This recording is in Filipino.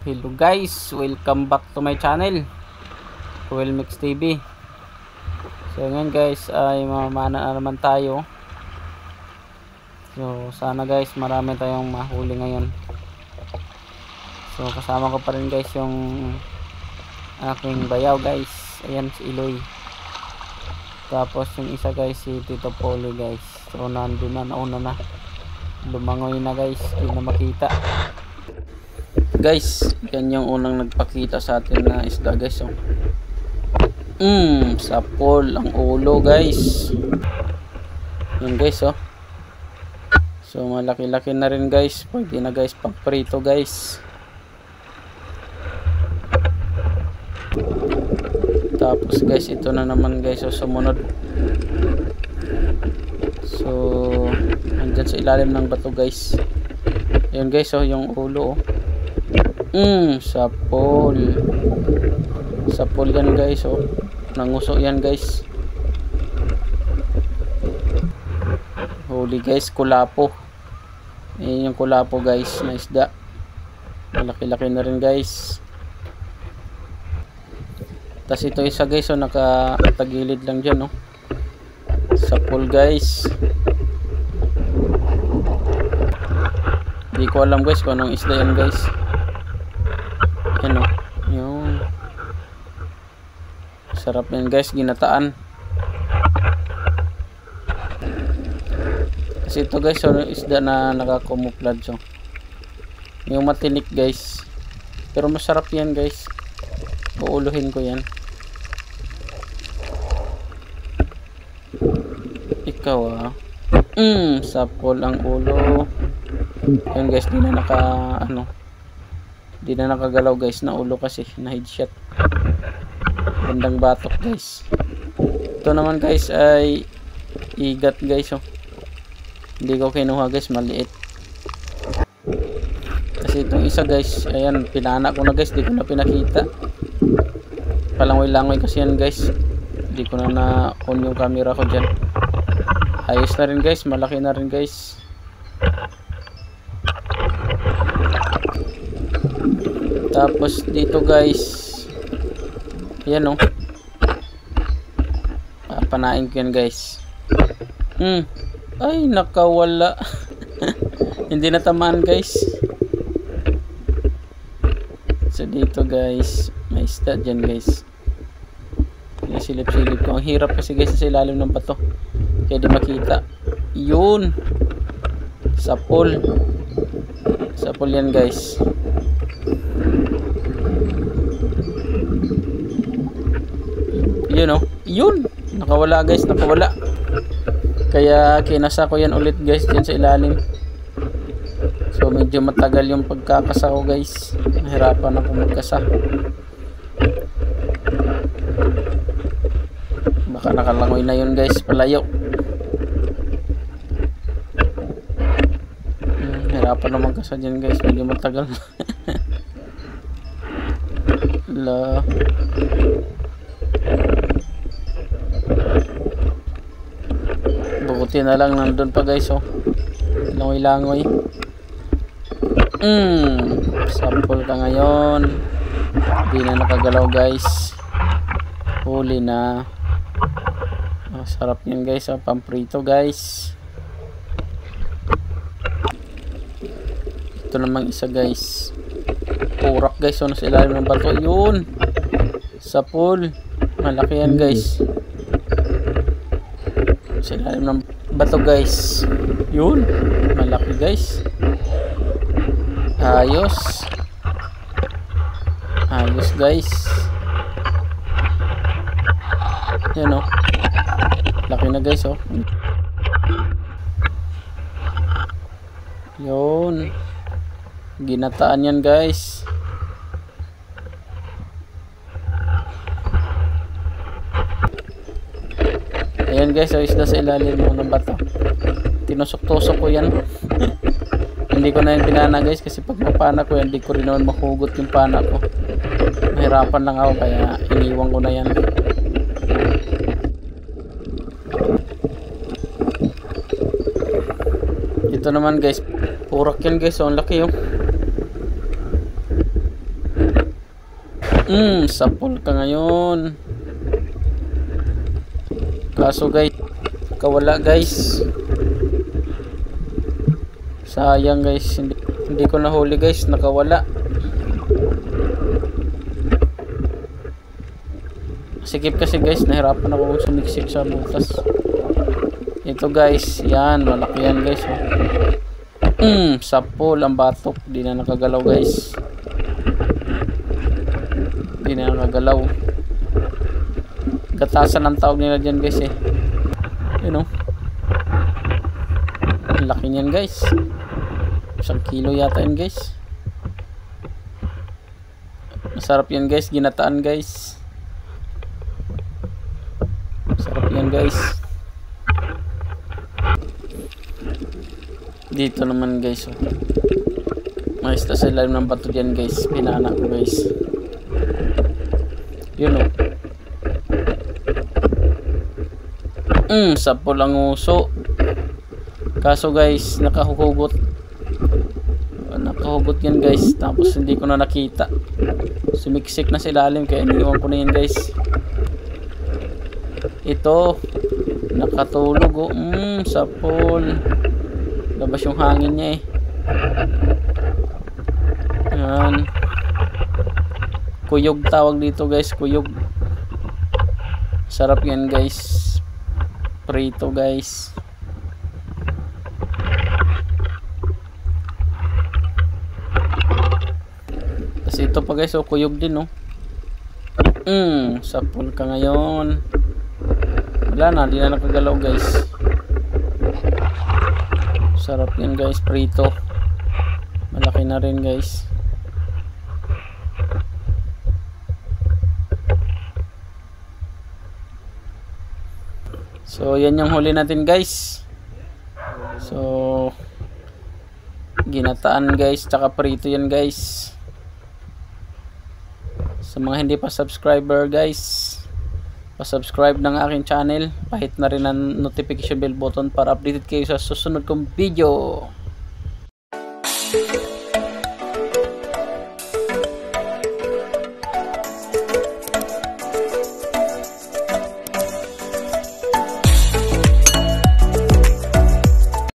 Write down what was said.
Hello guys, welcome back to my channel, Cruel Mix TV. So ngayon guys ay mamana na naman tayo. So sana guys marami tayong mahuli ngayon. So kasama ko pa rin guys yung aking bayaw guys. Ayan si Iloy. Tapos yung isa guys si Tito Polo guys. So nandun na, nauna na. Lumangoy na guys, hindi na makita. Guys, yan yung unang nagpakita sa atin na isda guys. Oh. Sapol ang ulo guys. Yan guys oh. So malaki-laki na rin guys. Pwede na guys pagprito guys. Tapos guys ito na naman guys. So sumunod. So andyan sa ilalim ng bato guys. Yan guys oh, yung ulo oh. Sapol. Sapol yan guys oh. Nanguso yan guys. Huli guys, kulapo. Ayan yung kulapo guys na isda. Malaki-laki na rin guys. Tas ito isa guys oh, nakatagilid lang dyan oh. Sapol guys. Hindi ko alam guys kung anong isda yan guys. Ano, yun. Sarap yan guys, ginataan. Kasi ito guys, so, isda na nakakumuplan so. Yung matinik guys. Pero masarap yan guys. Uuluhin ko yan. Ikaw ah. Sapol ang ulo. Yun guys, di na di na nakagalaw guys na ulo kasi na headshot. Bandang batok guys. Ito naman guys ay igat guys oh. Hindi ko kinuha guys, maliit. Kasi itong isa guys, ayan pinana ko na guys, di ko na pinakita. Palangoy-langoy kasi yan guys. Hindi ko na on yung camera ko dyan. Ayos na rin guys, malaki na rin guys. Tapos dito guys, yan oh, papanain ko yan guys. Ay nakawala. Hindi na tamaan guys. So dito guys, may isda dyan guys. Silip-silip ko. Ang hirap kasi guys sa ilalim ng bato, kaya di makita. Yun, sapol. Sapol yan guys. Yun oh, yun, nakawala guys, nakawala. Kaya kinasa ko yan ulit guys dyan sa ilalim. So medyo matagal yung pagkakasa ko guys. Nahirapan ako magkasa. Baka nakalangoy na yun guys, palayo. Nahirapan na magkasa dyan guys, medyo matagal. La. Buti na lang nandun pa guys oh. Langoy-langoy. Sapol ka ngayon. Hindi na nakagalaw guys. Huli na. Sarap yan guys oh. Pamprito guys. Ito namang isa guys. Purak guys oh, nasa ilalim ng bato. Yun, sapol. Malaki yan guys. Sa ilalim ng bato guys. Yun, malaki guys. Ayos. Ayos guys. Yan oh. Laki na guys oh. Yun, ginataan yan guys. Ayan guys, so isda sa ilalim ng bato. Tinusok-tusok ko yan. Hindi ko na yung pinana guys, kasi pag mapana ko yan, hindi ko rin naman mahugot yung pana ko. Mahirapan lang ako, kaya iniwan ko na yan. Ito naman guys, purak yan guys, so ang laki oh. Sapol ka ngayon. Kaso guys, kawala guys. Sayang guys, hindi ko nahuli guys, nakawala. Sikip kasi guys, nahirapan ako sumiksik sa butas. Ito guys, yan, malaki yan guys. Sapol ang batok, di na nakagalaw guys. Di na nakagalaw. Gatasan ang tawag nila dyan guys eh. You know, ang laki niyan guys. 1 kilo yata yan guys. Masarap yan guys, ginataan guys. Masarap yan guys. Dito naman guys, oh. May isda sa ilalim ng bato dyan guys. Pinana ko guys. Yun oh. Sapol ang uso. Kaso guys, nakahugot yan guys. Tapos hindi ko na nakita. Sumiksik na sa ilalim, kaya iniwan ko na yan guys. Ito, nakatulog oh. Sapol. Labas yung hangin niya eh. Yan. Kuyog tawag dito guys, kuyog. Sarap yan guys. Prito guys. Tapos ito pa guys, oh, kuyog din oh. Sapol ka ngayon. Wala na, di na nakagalaw guys. Sarap yan guys, prito. Malaki na rin guys. So yan yung huli natin guys. So ginataan guys, tsaka prito yan guys. Sa mga hindi pa subscriber guys, pa-subscribe ng aking channel, pahit na rin ang notification bell button para updated kayo sa susunod kong video.